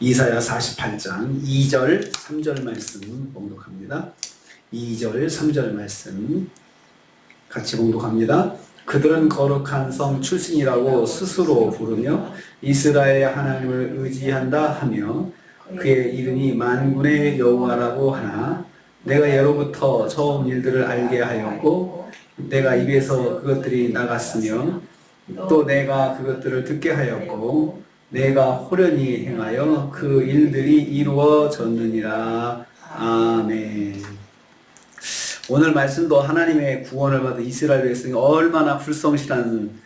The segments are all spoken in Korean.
이사야 48장 2절 3절 말씀 봉독합니다. 2절 3절 말씀 같이 봉독합니다. 그들은 거룩한 성 출신이라고 스스로 부르며 이스라엘의 하나님을 의지한다 하며 그의 이름이 만군의 여호와라고 하나 내가 예로부터 처음 일들을 알게 하였고 내가 입에서 그것들이 나갔으며 또 내가 그것들을 듣게 하였고 내가 호련히 행하여 그 일들이 이루어졌느니라. 아멘. 오늘 말씀도 하나님의 구원을 받은 이스라엘 백성이 얼마나 불성실한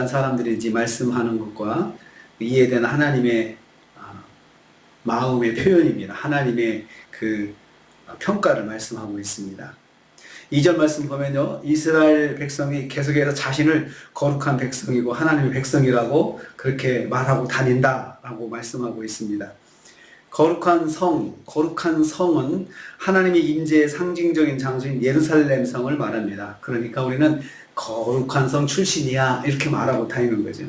사람들인지 말씀하는 것과 이에 대한 하나님의 마음의 표현입니다. 하나님의 그 평가를 말씀하고 있습니다. 2절 말씀 보면요, 이스라엘 백성이 계속해서 자신을 거룩한 백성이고 하나님의 백성이라고 그렇게 말하고 다닌다라고 말씀하고 있습니다. 거룩한 성은 하나님의 임재의 상징적인 장소인 예루살렘 성을 말합니다. 그러니까 우리는 거룩한 성 출신이야 이렇게 말하고 다니는 거죠.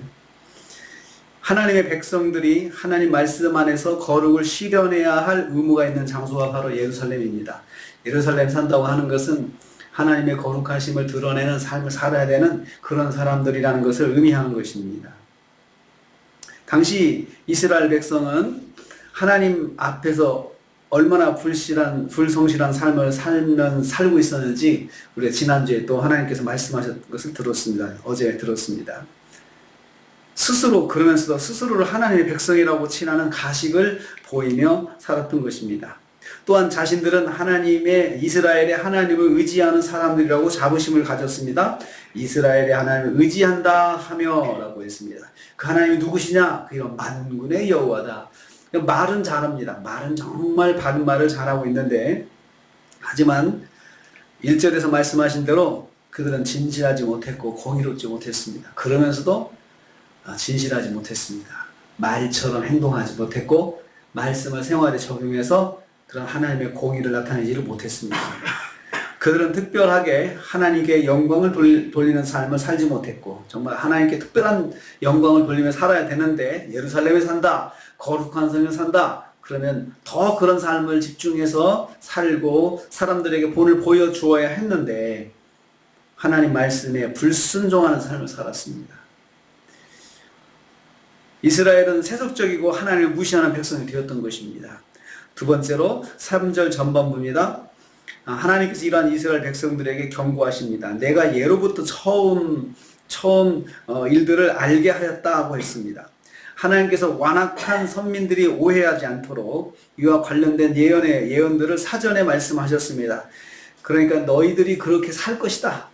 하나님의 백성들이 하나님 말씀 안에서 거룩을 실현해야 할 의무가 있는 장소가 바로 예루살렘입니다. 예루살렘 산다고 하는 것은 하나님의 거룩하심을 드러내는 삶을 살아야 되는 그런 사람들이라는 것을 의미하는 것입니다. 당시 이스라엘 백성은 하나님 앞에서 얼마나 불성실한 삶을 살고 있었는지 우리가 지난주에 또 하나님께서 말씀하셨던 것을 들었습니다. 어제 들었습니다. 그러면서도 스스로를 하나님의 백성이라고 칭하는 가식을 보이며 살았던 것입니다. 또한 자신들은 이스라엘의 하나님을 의지하는 사람들이라고 자부심을 가졌습니다. 이스라엘의 하나님을 의지한다 하며 라고 했습니다. 그 하나님이 누구시냐? 그런 만군의 여호와다. 말은 잘합니다. 말은 정말 바른 말을 잘하고 있는데 하지만 1절에서 말씀하신 대로 그들은 진실하지 못했고 공의롭지 못했습니다. 그러면서도 진실하지 못했습니다. 말처럼 행동하지 못했고 말씀을 생활에 적용해서 그런 하나님의 공의를 나타내지를 못했습니다. 그들은 특별하게 하나님께 영광을 돌리는 삶을 살지 못했고 정말 하나님께 특별한 영광을 돌리며 살아야 되는데 예루살렘에 산다, 거룩한 성에 산다, 그러면 더 그런 삶을 집중해서 살고 사람들에게 본을 보여주어야 했는데 하나님 말씀에 불순종하는 삶을 살았습니다. 이스라엘은 세속적이고 하나님을 무시하는 백성이 되었던 것입니다. 두 번째로 3절 전반부입니다. 하나님께서 이러한 이스라엘 백성들에게 경고하십니다. 내가 예로부터 처음 일들을 알게 하였다고 했습니다. 하나님께서 완악한 선민들이 오해하지 않도록 이와 관련된 예언들을 사전에 말씀하셨습니다. 그러니까 너희들이 그렇게 살 것이다.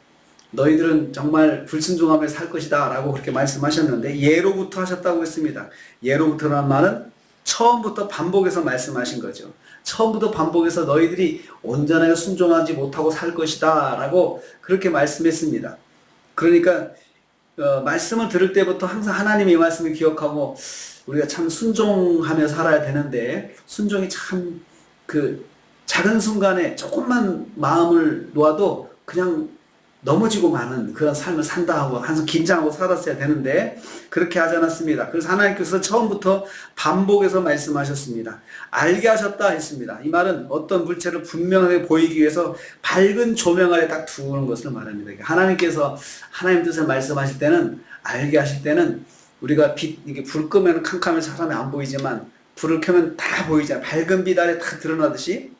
너희들은 정말 불순종하며 살 것이다 라고 그렇게 말씀하셨는데 예로부터 하셨다고 했습니다. 예로부터라는 말은 처음부터 반복해서 말씀하신 거죠. 처음부터 반복해서 너희들이 온전하게 순종하지 못하고 살 것이다 라고 그렇게 말씀했습니다. 그러니까 말씀을 들을 때부터 항상 하나님의 말씀을 기억하고 우리가 참 순종하며 살아야 되는데 순종이 참 그 작은 순간에 조금만 마음을 놓아도 그냥 넘어지고 마는 그런 삶을 산다 하고 항상 긴장하고 살았어야 되는데 그렇게 하지 않았습니다. 그래서 하나님께서 처음부터 반복해서 말씀하셨습니다. 알게 하셨다 했습니다. 이 말은 어떤 물체를 분명하게 보이기 위해서 밝은 조명 아래 딱 두는 것을 말합니다. 하나님께서 하나님 뜻을 말씀하실 때는 알게 하실 때는 우리가 이게 불 끄면 캄캄해서 사람이 안 보이지만 불을 켜면 다 보이잖아요. 밝은 빛 아래 다 드러나듯이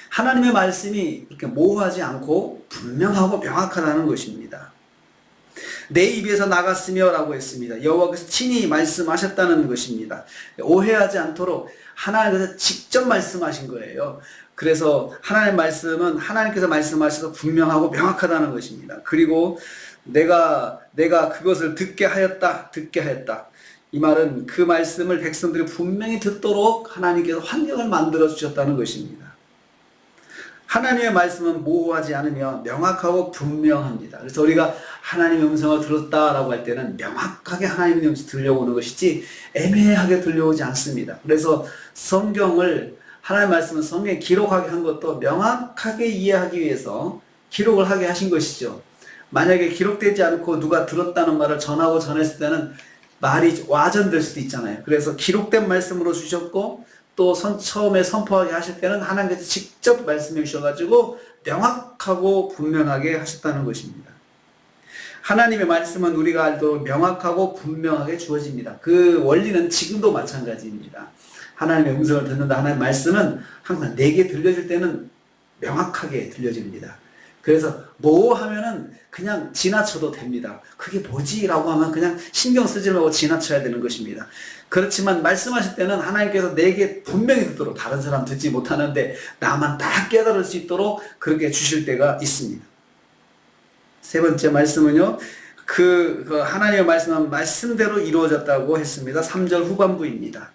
하나님의 말씀이 그렇게 모호하지 않고 분명하고 명확하다는 것입니다. 내 입에서 나갔으며 라고 했습니다. 여호와께서 친히 말씀하셨다는 것입니다. 오해하지 않도록 하나님께서 직접 말씀하신 거예요. 그래서 하나님의 말씀은 하나님께서 말씀하셔서 분명하고 명확하다는 것입니다. 그리고 내가 그것을 듣게 하였다. 이 말은 그 말씀을 백성들이 분명히 듣도록 하나님께서 환경을 만들어 주셨다는 것입니다. 하나님의 말씀은 모호하지 않으며 명확하고 분명합니다. 그래서 우리가 하나님의 음성을 들었다라고 할 때는 명확하게 하나님의 음성이 들려오는 것이지 애매하게 들려오지 않습니다. 그래서 하나님의 말씀은 성경에 기록하게 한 것도 명확하게 이해하기 위해서 기록을 하게 하신 것이죠. 만약에 기록되지 않고 누가 들었다는 말을 전하고 전했을 때는 말이 와전될 수도 있잖아요. 그래서 기록된 말씀으로 주셨고 또 처음에 선포하게 하실 때는 하나님께서 직접 말씀해 주셔가지고 명확하고 분명하게 하셨다는 것입니다. 하나님의 말씀은 우리가 알도록 명확하고 분명하게 주어집니다. 그 원리는 지금도 마찬가지입니다. 하나님의 음성을 듣는다. 하나님의 말씀은 항상 내게 들려질 때는 명확하게 들려집니다. 그래서 뭐 하면은 그냥 지나쳐도 됩니다. 그게 뭐지? 라고 하면 그냥 신경 쓰지 말고 지나쳐야 되는 것입니다. 그렇지만 말씀하실 때는 하나님께서 내게 분명히 듣도록 다른 사람 듣지 못하는데 나만 딱 깨달을 수 있도록 그렇게 주실 때가 있습니다. 세 번째 말씀은요. 그 하나님의 말씀은 말씀대로 이루어졌다고 했습니다. 3절 후반부입니다.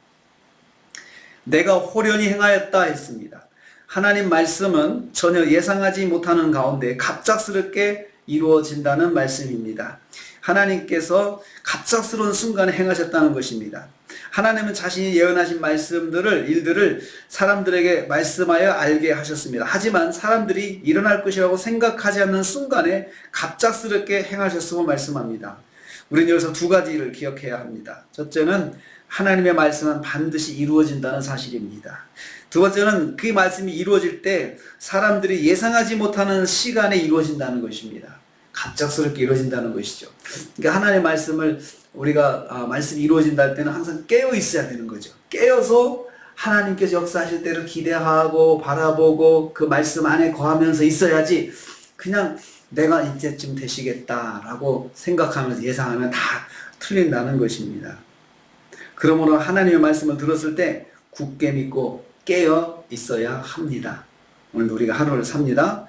내가 호련히 행하였다 했습니다. 하나님 말씀은 전혀 예상하지 못하는 가운데 갑작스럽게 이루어진다는 말씀입니다. 하나님께서 갑작스러운 순간에 행하셨다는 것입니다. 하나님은 자신이 예언하신 일들을 사람들에게 말씀하여 알게 하셨습니다. 하지만 사람들이 일어날 것이라고 생각하지 않는 순간에 갑작스럽게 행하셨음을 말씀합니다. 우리는 여기서 두 가지를 기억해야 합니다. 첫째는 하나님의 말씀은 반드시 이루어진다는 사실입니다. 두 번째는 그 말씀이 이루어질 때 사람들이 예상하지 못하는 시간에 이루어진다는 것입니다. 갑작스럽게 이루어진다는 것이죠. 그러니까 하나님의 말씀을 우리가 말씀이 이루어진다 할 때는 항상 깨어 있어야 되는 거죠. 깨어서 하나님께서 역사하실 때를 기대하고 바라보고 그 말씀 안에 거하면서 있어야지 그냥 내가 이제쯤 되시겠다라고 생각하면서 예상하면 다 틀린다는 것입니다. 그러므로 하나님의 말씀을 들었을 때 굳게 믿고 깨어 있어야 합니다. 오늘도 우리가 하루를 삽니다.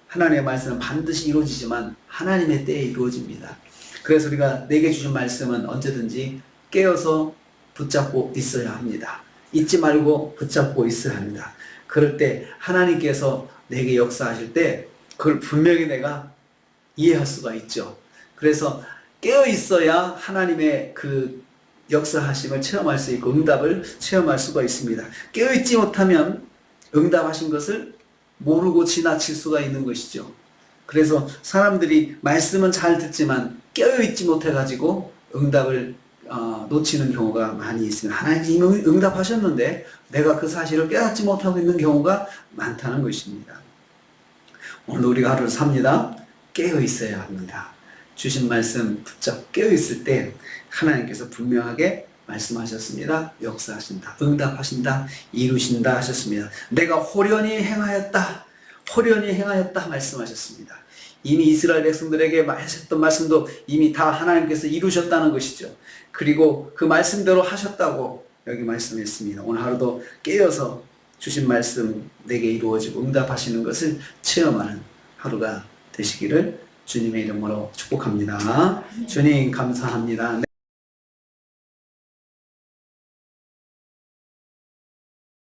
하나님의 말씀은 반드시 이루어지지만 하나님의 때에 이루어집니다. 그래서 우리가 내게 주신 말씀은 언제든지 깨어서 붙잡고 있어야 합니다. 잊지 말고 붙잡고 있어야 합니다. 그럴 때 하나님께서 내게 역사하실 때 그걸 분명히 내가 이해할 수가 있죠. 그래서 깨어 있어야 하나님의 그 역사하심을 체험할 수 있고 응답을 체험할 수가 있습니다. 깨어있지 못하면 응답하신 것을 모르고 지나칠 수가 있는 것이죠. 그래서 사람들이 말씀은 잘 듣지만 깨어있지 못해가지고 응답을 놓치는 경우가 많이 있습니다. 하나님이 응답하셨는데 내가 그 사실을 깨닫지 못하고 있는 경우가 많다는 것입니다. 오늘 우리가 하루를 삽니다. 깨어있어야 합니다. 주신 말씀 붙잡고 깨어있을 때 하나님께서 분명하게 말씀하셨습니다. 역사하신다, 응답하신다, 이루신다 하셨습니다. 내가 호련히 행하였다, 호련히 행하였다 말씀하셨습니다. 이미 이스라엘 백성들에게 하셨던 말씀도 이미 다 하나님께서 이루셨다는 것이죠. 그리고 그 말씀대로 하셨다고 여기 말씀했습니다. 오늘 하루도 깨어서 주신 말씀 내게 이루어지고 응답하시는 것을 체험하는 하루가 되시기를 주님의 이름으로 축복합니다. 주님 감사합니다.